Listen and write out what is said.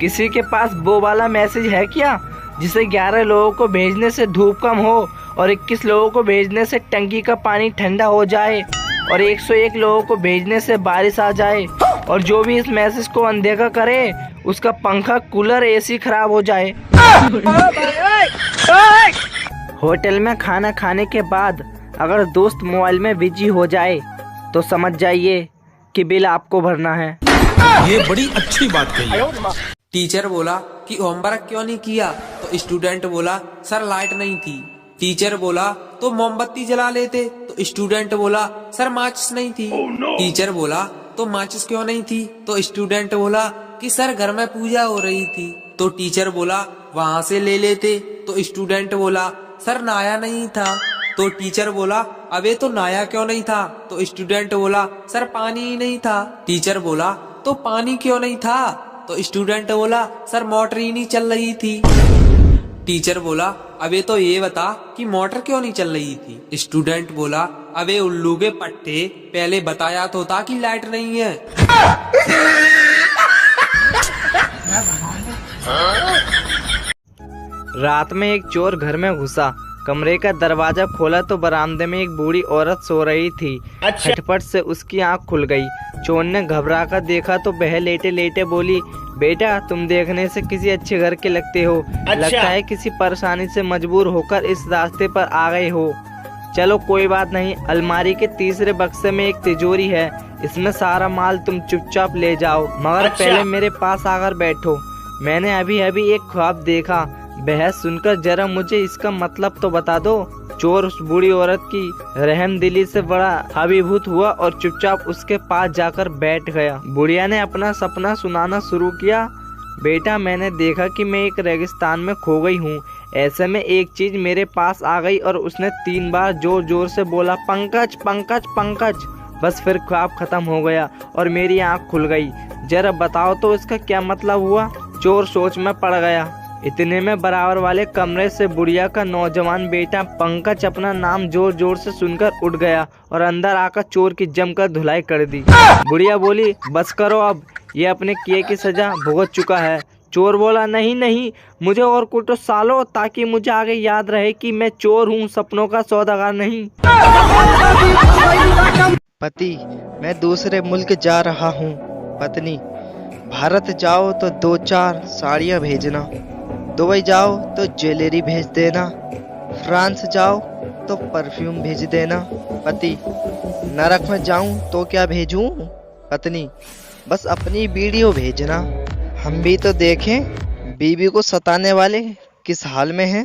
किसी के पास वो वाला मैसेज है क्या जिसे 11 लोगों को भेजने से धूप कम हो और 21 लोगों को भेजने से टंकी का पानी ठंडा हो जाए और 101 लोगों को भेजने से बारिश आ जाए और जो भी इस मैसेज को अनदेखा करे उसका पंखा, कूलर, एसी खराब हो जाए। होटल में खाना खाने के बाद अगर दोस्त मोबाइल में बिजी हो जाए तो समझ जाइए कि बिल आपको भरना है। ये बड़ी अच्छी बात कही। टीचर बोला कि होमवर्क क्यों नहीं किया, तो स्टूडेंट बोला सर लाइट नहीं थी। टीचर बोला तो मोमबत्ती जला लेते, तो स्टूडेंट बोला सर माचिस नहीं थी। टीचर बोला तो माचिस क्यों नहीं थी, तो स्टूडेंट बोला कि सर घर में पूजा हो रही थी। तो टीचर बोला वहाँ से ले लेते, तो स्टूडेंट बोला सर नहाया नहीं था। तो टीचर बोला अबे तो नहाया क्यों नहीं था, तो स्टूडेंट बोला सर पानी ही नहीं था। टीचर बोला तो पानी क्यों नहीं था, तो स्टूडेंट बोला सर मोटर ही नहीं चल रही थी। टीचर बोला अबे तो ये बता कि मोटर क्यों नहीं चल रही थी। स्टूडेंट बोला अबे उल्लू के पट्टे, पहले बताया तो था कि लाइट नहीं है। रात में एक चोर घर में घुसा, कमरे का दरवाजा खोला तो बरामदे में एक बूढ़ी औरत सो रही थी। झटपट से उसकी आंख खुल गई। चोर ने घबरा कर देखा तो वह लेटे लेटे बोली, बेटा तुम देखने से किसी अच्छे घर के लगते हो। लगता है किसी परेशानी से मजबूर होकर इस रास्ते पर आ गए हो। चलो कोई बात नहीं, अलमारी के तीसरे बक्से में एक तिजोरी है, इसमें सारा माल तुम चुपचाप ले जाओ, मगर पहले मेरे पास आकर बैठो। मैंने अभी अभी एक ख्वाब देखा, बहस सुनकर जरा मुझे इसका मतलब तो बता दो। चोर उस बूढ़ी औरत की रहमदिली से बड़ा अभिभूत हुआ और चुपचाप उसके पास जाकर बैठ गया। बुढ़िया ने अपना सपना सुनाना शुरू किया। बेटा मैंने देखा कि मैं एक रेगिस्तान में खो गई हूँ। ऐसे में एक चीज मेरे पास आ गई और उसने 3 बार जोर जोर से बोला, पंकज पंकज पंकज। बस फिर ख्वाब खत्म हो गया और मेरी आँख खुल गई। जरा बताओ तो इसका क्या मतलब हुआ। चोर सोच में पड़ गया। इतने में बराबर वाले कमरे से बुढ़िया का नौजवान बेटा पंकज अपना नाम जोर जोर से सुनकर उठ गया और अंदर आकर चोर की जमकर धुलाई कर दी। बुढ़िया बोली, बस करो अब, ये अपने किए की सजा भुगत चुका है। चोर बोला, नहीं नहीं, मुझे और कुछ सालो ताकि मुझे आगे याद रहे कि मैं चोर हूँ, सपनों का सौदागर नहीं। पति, मैं दूसरे मुल्क जा रहा हूँ। पत्नी, भारत जाओ तो 2-4 साड़ियाँ भेजना, दुबई जाओ तो ज्वेलरी भेज देना, फ्रांस जाओ तो परफ्यूम भेज देना। पति, नरक में जाऊं तो क्या भेजूं? पत्नी, बस अपनी वीडियो भेजना, हम भी तो देखें बीवी को सताने वाले किस हाल में हैं।